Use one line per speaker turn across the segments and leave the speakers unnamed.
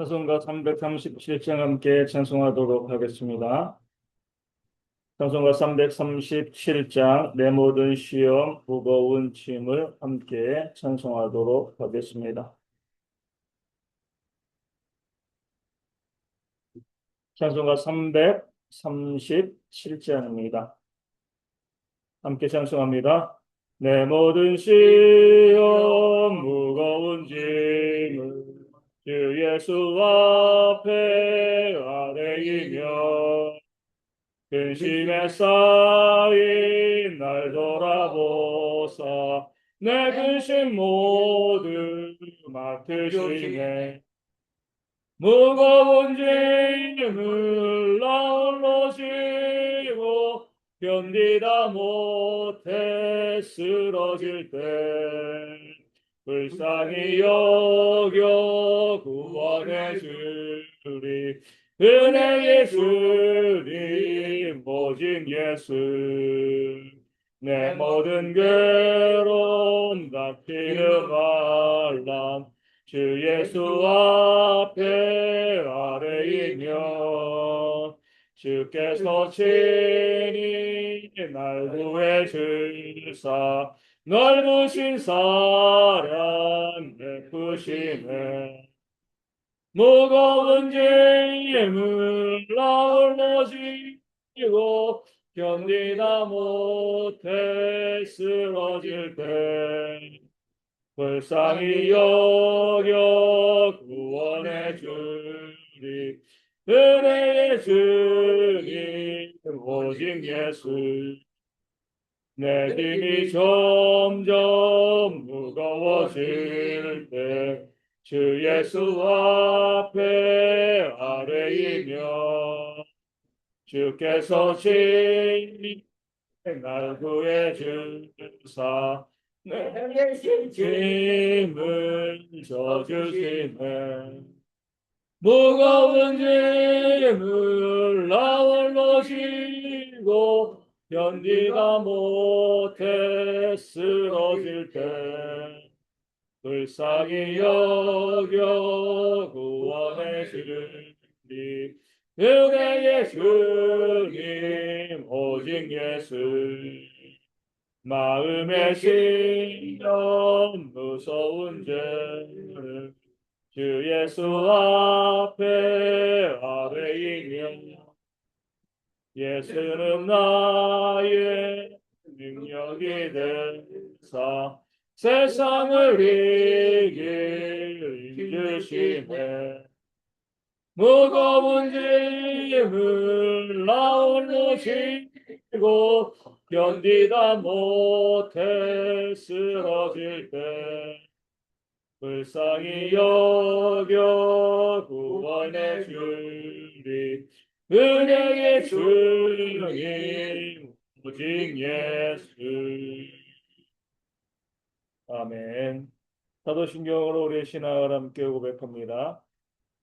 찬송가 337장 함께 찬송하도록 하겠습니다. 찬송가 337장 내 모든 시험 무거운 짐을 함께 찬송하도록 하겠습니다. 찬송가 337장입니다. 함께 찬송합니다. 내 모든 시험 무거운 짐을 주 예수 앞에 아뢰이며 근심에 쌓인 날 돌아보사 내 근심 모두 맡으시네. 무거운 짐을 나홀로 지고 견디다 못해 쓰러질 때 불쌍히 여겨 구원해 주리. 은혜의 주님 오직 예수. 내 모든 괴로움 닥치는 환난 주 예수 앞에 아뢰이며 주께서 친히 날 구해 주사 넓으신 사랑 베푸시네. 무거운 짐을 나홀로 지고 견디다 못해 쓰러질 때 불쌍히 여겨 구원해 주리. 은혜의 주님 오직 예수. 내 힘이 점점 무거워질 때 주 예수 앞에 아뢰이며 주께서 친히 날 구해 주사 내 짐을 져주시네. 무거운 짐을 나 홀로 지고 견디다 못해 쓰러질 때 불쌍히 여겨 구원해 주리. 은혜의 주님 오직 예수. 마음의 신령 무서운 죄를 주 예수 앞에 아뢰이며 예수는 나의 능력이 되사 세상을 이길 힘주시네. 무거운 짐을 나 홀로 지고 견디다 못해 쓰러질 때 불쌍히 여겨 구원해 주리. 은혜의 주님 오직 예수. 아멘. 사도신경으로 우리의 신앙을 함께 고백합니다.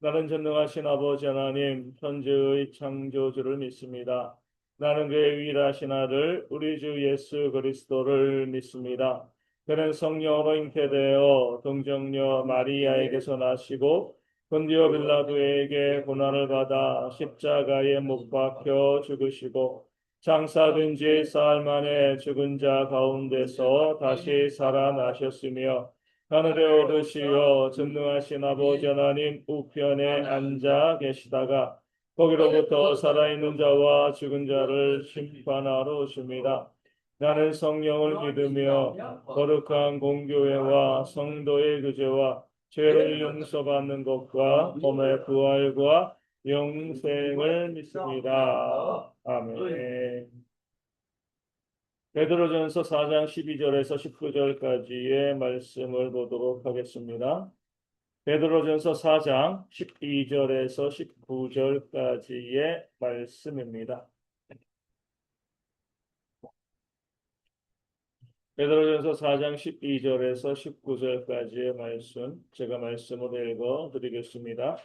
나는 전능하신 아버지 하나님 천지의 창조주를 믿습니다. 나는 그의 유일하신 아들 우리 주 예수 그리스도를 믿습니다. 그는 성령으로 잉태되어 동정녀 마리아에게서 나시고 본디오 빌라도에게 고난을 받아 십자가에 못 박혀 죽으시고 장사된 지 사흘 만에 죽은 자 가운데서 다시 살아나셨으며 하늘에 오르시어 전능하신 아버지 하나님 우편에 앉아 계시다가 거기로부터 살아있는 자와 죽은 자를 심판하러 오십니다. 나는 성령을 믿으며 거룩한 공교회와 성도의 교제와 죄를 용서받는 것과 몸의 부활과 영생을 믿습니다. 아멘. 베드로전서 4장 12절에서 19절까지의 말씀을 보도록 하겠습니다. 베드로전서 4장 12절에서 19절까지의 말씀입니다. 베드로전서 4장 12절에서 19절까지의 말씀, 제가 말씀으로 읽어 드리겠습니다.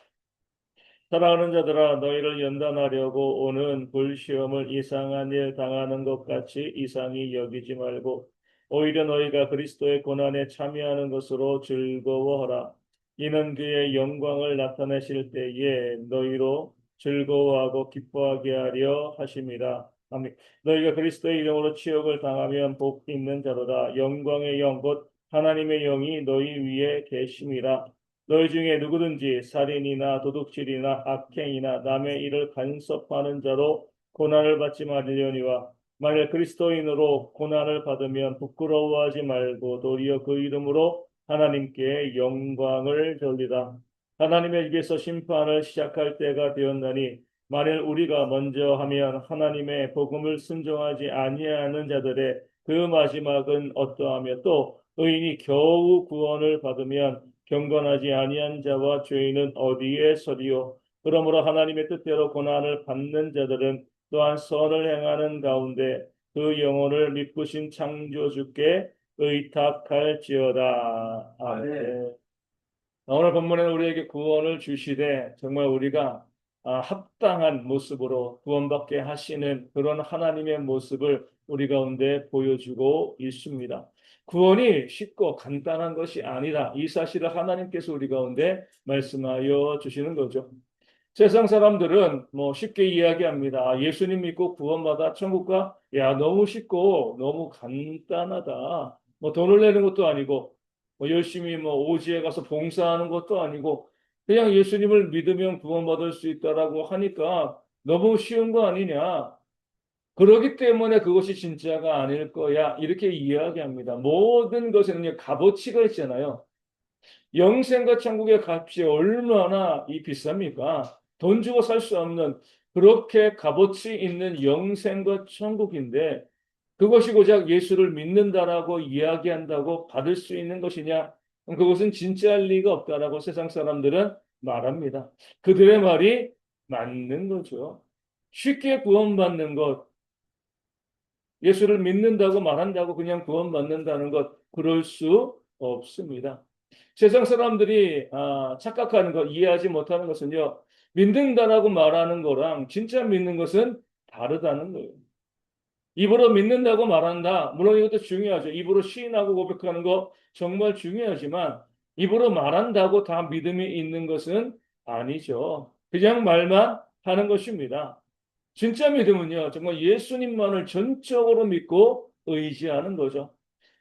사랑하는 자들아 너희를 연단하려고 오는 불시험을 이상한 일 당하는 것 같이 이상히 여기지 말고 오히려 너희가 그리스도의 고난에 참여하는 것으로 즐거워하라. 이는 그의 영광을 나타내실 때에 너희로 즐거워하고 기뻐하게 하려 하심이라. 아멘. 너희가 그리스도의 이름으로 치욕을 당하면 복 있는 자로다. 영광의 영 곧 하나님의 영이 너희 위에 계심이라. 너희 중에 누구든지 살인이나 도둑질이나 악행이나 남의 일을 간섭하는 자로 고난을 받지 말으려니와 만일 그리스도인으로 고난을 받으면 부끄러워하지 말고 도리어 그 이름으로 하나님께 영광을 돌리라. 하나님의 입에서 심판을 시작할 때가 되었나니 만일 우리가 먼저 하면 하나님의 복음을 순종하지 아니하는 자들의 그 마지막은 어떠하며 또 의인이 겨우 구원을 받으면 경건하지 아니한 자와 죄인은 어디에 서리요. 그러므로 하나님의 뜻대로 고난을 받는 자들은 또한 선을 행하는 가운데 그 영혼을 믿으신 창조주께 의탁할지어다. 아멘. 오늘 본문에는 우리에게 구원을 주시되 정말 우리가 합당한 모습으로 구원받게 하시는 그런 하나님의 모습을 우리 가운데 보여주고 있습니다. 구원이 쉽고 간단한 것이 아니라 이 사실을 하나님께서 우리 가운데 말씀하여 주시는 거죠. 세상 사람들은 뭐 쉽게 이야기합니다. 예수님 믿고 구원받아 천국 가? 야, 너무 쉽고 너무 간단하다. 뭐 돈을 내는 것도 아니고 뭐 열심히 뭐 오지에 가서 봉사하는 것도 아니고 그냥 예수님을 믿으면 구원받을 수 있다라고 하니까 너무 쉬운 거 아니냐. 그러기 때문에 그것이 진짜가 아닐 거야. 이렇게 이야기합니다. 모든 것에는 값어치가 있잖아요. 영생과 천국의 값이 얼마나 비쌉니까? 돈 주고 살 수 없는 그렇게 값어치 있는 영생과 천국인데 그것이 고작 예수를 믿는다라고 이야기한다고 받을 수 있는 것이냐? 그것은 진짜일 리가 없다라고 세상 사람들은 말합니다. 그들의 말이 맞는 거죠. 쉽게 구원받는 것, 예수를 믿는다고 말한다고 그냥 구원받는다는 것, 그럴 수 없습니다. 세상 사람들이 착각하는 것, 이해하지 못하는 것은요, 믿는다라고 말하는 거랑 진짜 믿는 것은 다르다는 거예요. 입으로 믿는다고 말한다. 물론 이것도 중요하죠. 입으로 시인하고 고백하는 거 정말 중요하지만 입으로 말한다고 다 믿음이 있는 것은 아니죠. 그냥 말만 하는 것입니다. 진짜 믿음은요, 정말 예수님만을 전적으로 믿고 의지하는 거죠.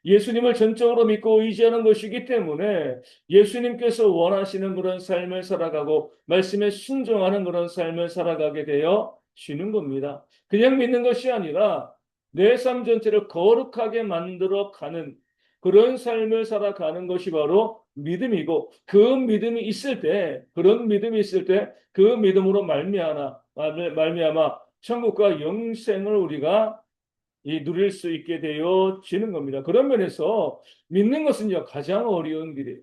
예수님을 전적으로 믿고 의지하는 것이기 때문에 예수님께서 원하시는 그런 삶을 살아가고 말씀에 순종하는 그런 삶을 살아가게 되어 지는 겁니다. 그냥 믿는 것이 아니라 내 삶 전체를 거룩하게 만들어 가는 그런 삶을 살아가는 것이 바로 믿음이고 그 믿음이 있을 때 그런 믿음이 있을 때 그 믿음으로 말미암아 천국과 영생을 우리가 누릴 수 있게 되어지는 겁니다. 그런 면에서 믿는 것은요 가장 어려운 길이에요.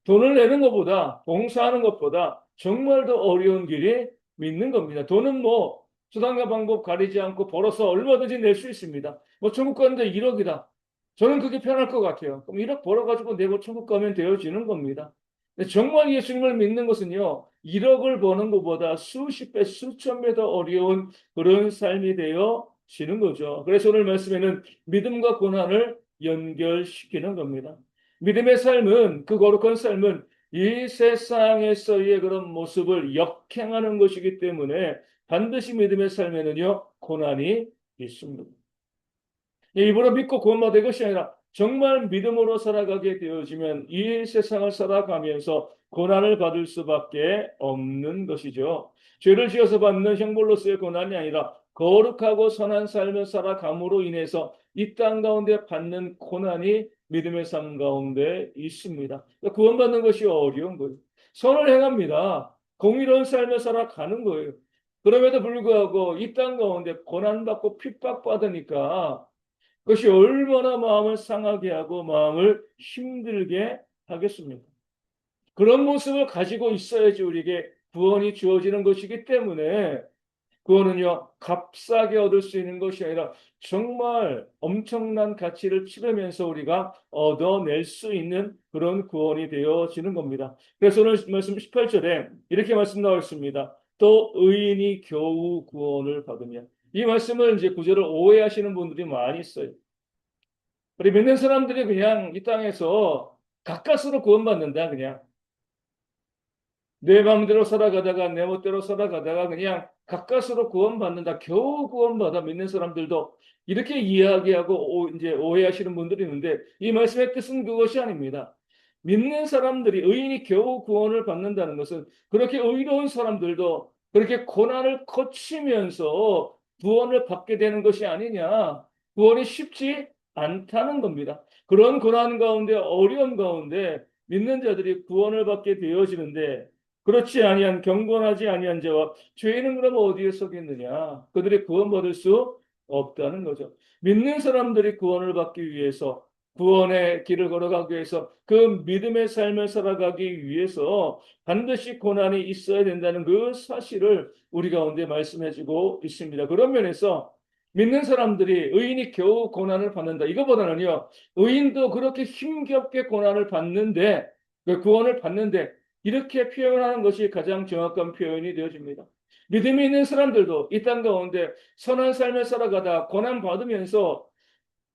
돈을 내는 것보다 봉사하는 것보다 정말 더 어려운 길이 믿는 겁니다. 돈은 뭐 수단과 방법 가리지 않고 벌어서 얼마든지 낼 수 있습니다. 뭐 천국 가는데 1억이다. 저는 그게 편할 것 같아요. 그럼 1억 벌어가지고 내고 천국 가면 되어지는 겁니다. 근데 정말 예수님을 믿는 것은요, 1억을 버는 것보다 수십 배, 수천 배 더 어려운 그런 삶이 되어지는 거죠. 그래서 오늘 말씀에는 믿음과 고난을 연결시키는 겁니다. 믿음의 삶은, 그 거룩한 삶은 이 세상에서의 그런 모습을 역행하는 것이기 때문에 반드시 믿음의 삶에는요, 고난이 있습니다. 입으로 믿고 구원받을 것이 아니라 정말 믿음으로 살아가게 되어지면 이 세상을 살아가면서 고난을 받을 수밖에 없는 것이죠. 죄를 지어서 받는 형벌로서의 고난이 아니라 거룩하고 선한 삶을 살아감으로 인해서 이 땅 가운데 받는 고난이 믿음의 삶 가운데 있습니다. 그러니까 구원받는 것이 어려운 거예요. 선을 행합니다. 공의로운 삶을 살아가는 거예요. 그럼에도 불구하고 이 땅 가운데 고난받고 핍박받으니까 그것이 얼마나 마음을 상하게 하고 마음을 힘들게 하겠습니까? 그런 모습을 가지고 있어야지 우리에게 구원이 주어지는 것이기 때문에 구원은요, 값싸게 얻을 수 있는 것이 아니라 정말 엄청난 가치를 치르면서 우리가 얻어낼 수 있는 그런 구원이 되어지는 겁니다. 그래서 오늘 말씀 18절에 이렇게 말씀 나와 있습니다. 또 의인이 겨우 구원을 받으며 이 말씀을 이제 구절을 오해하시는 분들이 많이 있어요. 우리 믿는 사람들이 그냥 이 땅에서 가까스로 구원받는다, 그냥. 내 마음대로 살아가다가 내 멋대로 살아가다가 그냥 가까스로 구원받는다. 겨우 구원받아 믿는 사람들도 이렇게 이야기하고 이제 오해하시는 분들이 있는데 이 말씀의 뜻은 그것이 아닙니다. 믿는 사람들이 의인이 겨우 구원을 받는다는 것은 그렇게 의로운 사람들도 그렇게 고난을 거치면서 구원을 받게 되는 것이 아니냐. 구원이 쉽지 않다는 겁니다. 그런 고난 가운데 어려움 가운데 믿는 자들이 구원을 받게 되어지는데 그렇지 아니한 경건하지 아니한 자와 죄인은 그럼 어디에 속했느냐? 그들이 구원받을 수 없다는 거죠. 믿는 사람들이 구원을 받기 위해서 구원의 길을 걸어가기 위해서 그 믿음의 삶을 살아가기 위해서 반드시 고난이 있어야 된다는 그 사실을 우리 가운데 말씀해주고 있습니다. 그런 면에서 믿는 사람들이 의인이 겨우 고난을 받는다. 이거보다는요, 의인도 그렇게 힘겹게 고난을 받는데, 그 구원을 받는데, 이렇게 표현하는 것이 가장 정확한 표현이 되어집니다. 믿음이 있는 사람들도 이 땅 가운데 선한 삶을 살아가다 고난 받으면서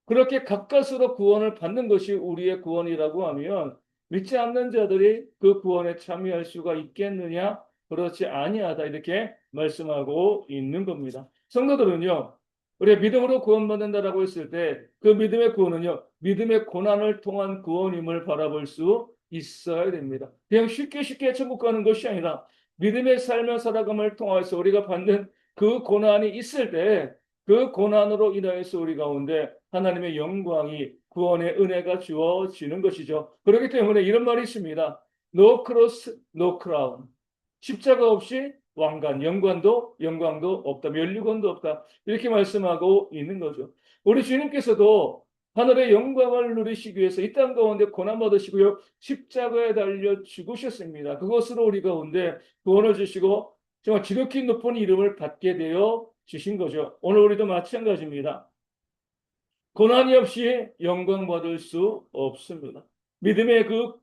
그렇게 가까스로 구원을 받는 것이 우리의 구원이라고 하면 믿지 않는 자들이 그 구원에 참여할 수가 있겠느냐? 그렇지 아니하다 이렇게 말씀하고 있는 겁니다. 성도들은요, 우리가 믿음으로 구원받는다라고 했을 때 그 믿음의 구원은요, 믿음의 고난을 통한 구원임을 바라볼 수 있어야 됩니다. 그냥 쉽게 쉽게 천국 가는 것이 아니라 믿음의 삶을 살아감을 통해서 우리가 받는 그 고난이 있을 때 그 고난으로 인하여서 우리 가운데 하나님의 영광이 구원의 은혜가 주어지는 것이죠. 그렇기 때문에 이런 말이 있습니다. No cross, no crown. 십자가 없이 왕관, 영광도 없다. 면류관도 없다. 이렇게 말씀하고 있는 거죠. 우리 주님께서도 하늘의 영광을 누리시기 위해서 이 땅 가운데 고난 받으시고요. 십자가에 달려 죽으셨습니다. 그것으로 우리 가운데 구원을 주시고 정말 지극히 높은 이름을 받게 되어 주신 거죠. 오늘 우리도 마찬가지입니다. 고난이 없이 영광 받을 수 없습니다. 믿음의 그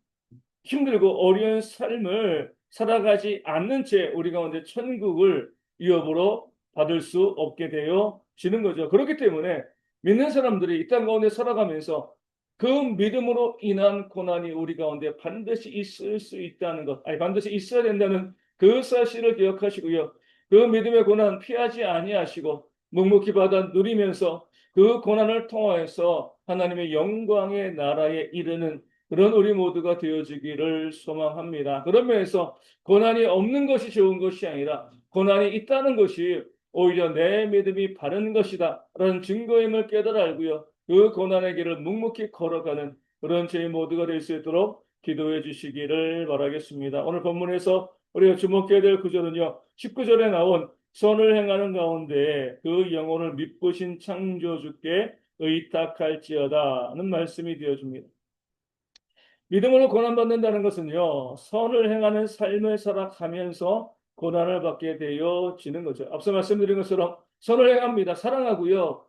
힘들고 어려운 삶을 살아가지 않는 채 우리 가운데 천국을 위협으로 받을 수 없게 되어지는 거죠. 그렇기 때문에 믿는 사람들이 이 땅 가운데 살아가면서 그 믿음으로 인한 고난이 우리 가운데 반드시 있을 수 있다는 것, 아니 반드시 있어야 된다는 그 사실을 기억하시고요. 그 믿음의 고난 피하지 아니하시고 묵묵히 받아 누리면서 그 고난을 통하여서 하나님의 영광의 나라에 이르는 그런 우리 모두가 되어지기를 소망합니다. 그런 면에서 고난이 없는 것이 좋은 것이 아니라 고난이 있다는 것이 오히려 내 믿음이 바른 것이다 라는 증거임을 깨달아 알고요. 그 고난의 길을 묵묵히 걸어가는 그런 저희 모두가 될 수 있도록 기도해 주시기를 바라겠습니다. 오늘 본문에서 우리가 주목해야 될 구절은요. 19절에 나온 선을 행하는 가운데 그 영혼을 믿으신 창조주께 의탁할지어다는 말씀이 되어줍니다. 믿음으로 고난받는다는 것은요, 선을 행하는 삶을 살아가면서 고난을 받게 되어지는 거죠. 앞서 말씀드린 것처럼 선을 행합니다. 사랑하고요,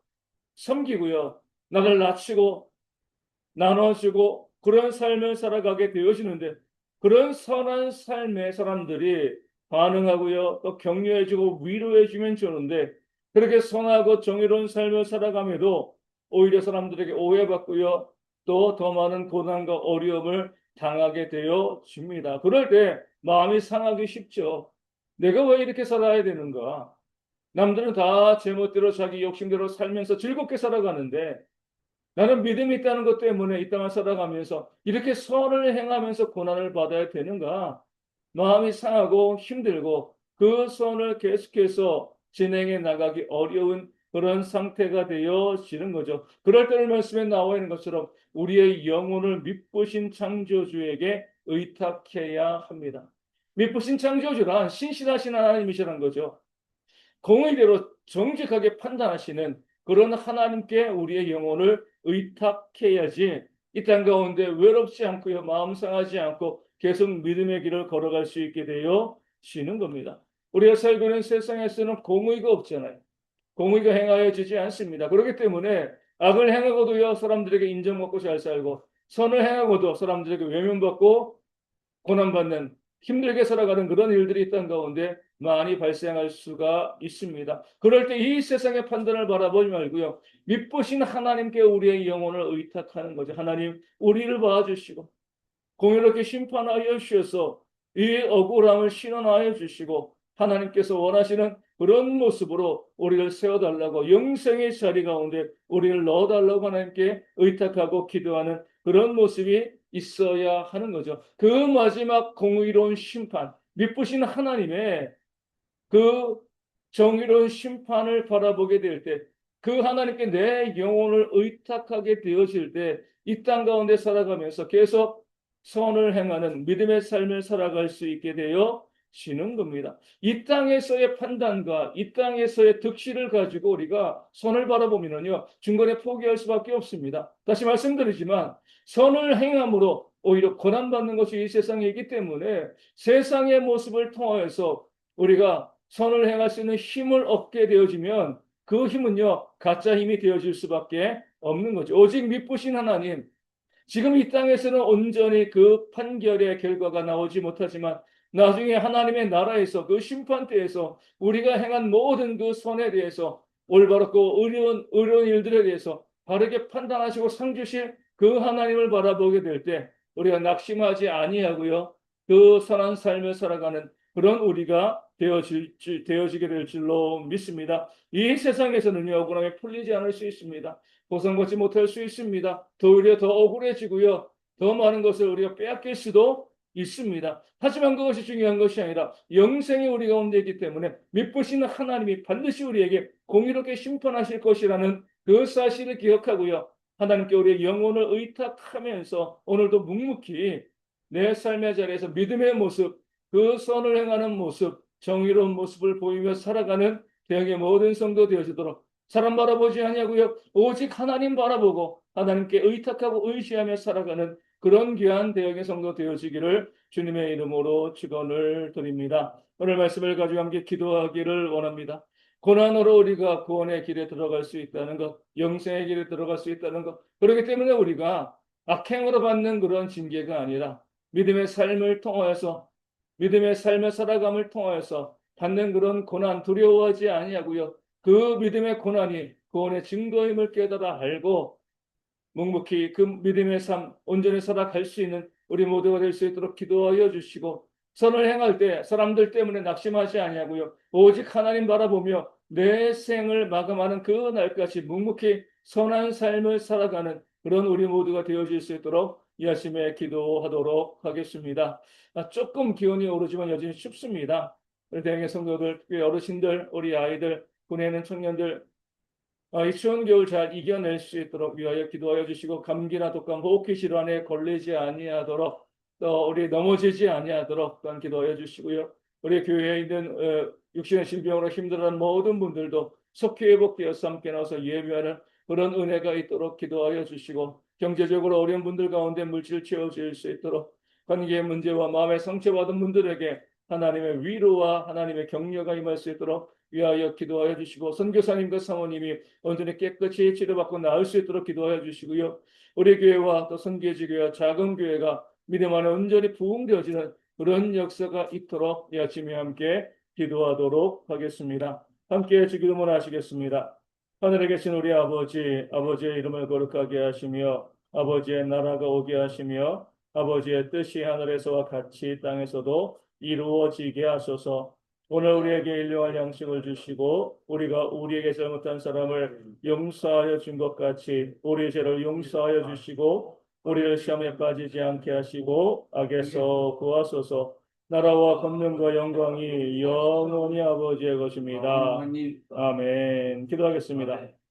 섬기고요, 나를 낮추고 나눠주고 그런 삶을 살아가게 되어지는데 그런 선한 삶의 사람들이 반응하고요, 또 격려해주고 위로해주면 좋은데 그렇게 선하고 정의로운 삶을 살아가면도 오히려 사람들에게 오해받고요, 또 더 많은 고난과 어려움을 당하게 되어집니다. 그럴 때 마음이 상하기 쉽죠. 내가 왜 이렇게 살아야 되는가? 남들은 다 제멋대로 자기 욕심대로 살면서 즐겁게 살아가는데 나는 믿음이 있다는 것 때문에 이 땅을 살아가면서 이렇게 선을 행하면서 고난을 받아야 되는가? 마음이 상하고 힘들고 그 선을 계속해서 진행해 나가기 어려운 그런 상태가 되어지는 거죠. 그럴 때는 말씀에 나와 있는 것처럼 우리의 영혼을 믿으신 창조주에게 의탁해야 합니다. 믿으신 창조주란 신실하신 하나님이시라는 거죠. 공의대로 정직하게 판단하시는 그런 하나님께 우리의 영혼을 의탁해야지 이 땅 가운데 외롭지 않고요, 마음 상하지 않고 계속 믿음의 길을 걸어갈 수 있게 되어지는 겁니다. 우리가 살고 있는 세상에서는 공의가 없잖아요. 공의가 행하여지지 않습니다. 그렇기 때문에 악을 행하고도요, 사람들에게 인정받고 잘 살고 선을 행하고도 사람들에게 외면받고 고난받는 힘들게 살아가는 그런 일들이 있던 가운데 많이 발생할 수가 있습니다. 그럴 때 이 세상의 판단을 바라보지 말고요. 믿으신 하나님께 우리의 영혼을 의탁하는 거죠. 하나님, 우리를 봐주시고 공의롭게 심판하여 주셔서 이 억울함을 신원하여 주시고 하나님께서 원하시는 그런 모습으로 우리를 세워달라고 영생의 자리 가운데 우리를 넣어달라고 하나님께 의탁하고 기도하는 그런 모습이 있어야 하는 거죠. 그 마지막 공의로운 심판, 미쁘신 하나님의 그 정의로운 심판을 바라보게 될 때, 그 하나님께 내 영혼을 의탁하게 되어질 때, 이 땅 가운데 살아가면서 계속 선을 행하는 믿음의 삶을 살아갈 수 있게 되어지는 겁니다. 이 땅에서의 판단과 이 땅에서의 득실을 가지고 우리가 선을 바라보면요, 중간에 포기할 수밖에 없습니다. 다시 말씀드리지만, 선을 행함으로 오히려 고난받는 것이 이 세상이기 때문에 세상의 모습을 통하여서 우리가 선을 행할 수 있는 힘을 얻게 되어지면 그 힘은요, 가짜 힘이 되어질 수밖에 없는 거죠. 오직 미쁘신 하나님, 지금 이 땅에서는 온전히 그 판결의 결과가 나오지 못하지만 나중에 하나님의 나라에서 그 심판대에서 우리가 행한 모든 그 선에 대해서 올바르고 의로운 일들에 대해서 바르게 판단하시고 상 주실 그 하나님을 바라보게 될 때 우리가 낙심하지 아니하고요, 그 선한 삶을 살아가는 그런 우리가 되어지게 될 줄로 믿습니다. 이 세상에서는요, 억울함이 풀리지 않을 수 있습니다. 보상받지 못할 수 있습니다. 오히려 더 억울해지고요, 더 많은 것을 우리가 빼앗길 수도 있습니다. 하지만 그것이 중요한 것이 아니라 영생이 우리 가운데 있기 때문에 믿으시는 하나님이 반드시 우리에게 공의롭게 심판하실 것이라는 그 사실을 기억하고요, 하나님께 우리의 영혼을 의탁하면서 오늘도 묵묵히 내 삶의 자리에서 믿음의 모습, 그 선을 행하는 모습, 정의로운 모습을 보이며 살아가는 대형의 모든 성도 되어지도록, 사람 바라보지 아니하고요, 오직 하나님 바라보고 하나님께 의탁하고 의지하며 살아가는 그런 귀한 대형의 성도 되어지기를 주님의 이름으로 축원을 드립니다. 오늘 말씀을 가지고 함께 기도하기를 원합니다. 고난으로 우리가 구원의 길에 들어갈 수 있다는 것, 영생의 길에 들어갈 수 있다는 것, 그렇기 때문에 우리가 악행으로 받는 그런 징계가 아니라 믿음의 삶을 통하여서, 믿음의 삶의 살아감을 통하여서 받는 그런 고난 두려워하지 아니하고요, 그 믿음의 고난이 구원의 증거임을 깨달아 알고 묵묵히 그 믿음의 삶 온전히 살아갈 수 있는 우리 모두가 될 수 있도록 기도하여 주시고, 선을 행할 때 사람들 때문에 낙심하지 아니하고요, 오직 하나님 바라보며 내 생을 마감하는 그 날까지 묵묵히 선한 삶을 살아가는 그런 우리 모두가 되어질 수 있도록 이 아침에 기도하도록 하겠습니다. 조금 기온이 오르지만 여전히 춥습니다. 우리 대형의 성도들, 특히 어르신들, 우리 아이들, 군에 있는 청년들, 이 추운 겨울 잘 이겨낼 수 있도록 위하여 기도하여 주시고, 감기나 독감, 호흡기 질환에 걸리지 아니하도록, 또 우리 넘어지지 아니하도록 또한 기도하여 주시고요. 우리 교회에 있는 육신의 질병으로 힘들어하는 모든 분들도 속히 회복되어서 함께 나와서 예배하는 그런 은혜가 있도록 기도하여 주시고, 경제적으로 어려운 분들 가운데 물질 채워질 수 있도록, 관계의 문제와 마음의 상처받은 분들에게 하나님의 위로와 하나님의 격려가 임할 수 있도록 위하여 기도하여 주시고, 선교사님과 사모님이 온전히 깨끗이 치료받고 나을 수 있도록 기도하여 주시고요, 우리 교회와 또 선교지 교회와 작은 교회가 믿음 안에 온전히 부흥되어지는 그런 역사가 있도록 이 아침에 함께 기도하도록 하겠습니다. 함께 주기도문 하시겠습니다. 하늘에 계신 우리 아버지, 아버지의 이름을 거룩하게 하시며 아버지의 나라가 오게 하시며 아버지의 뜻이 하늘에서와 같이 땅에서도 이루어지게 하소서. 오늘 우리에게 일용할 양식을 주시고 우리가 우리에게 잘못한 사람을 용서하여 준 것 같이 우리 죄를 용서하여 주시고 우리를 시험에 빠지지 않게 하시고 악에서 구하소서. 나라와 권능과 영광이 영원히 아버지의 것입니다. 아멘. 기도하겠습니다.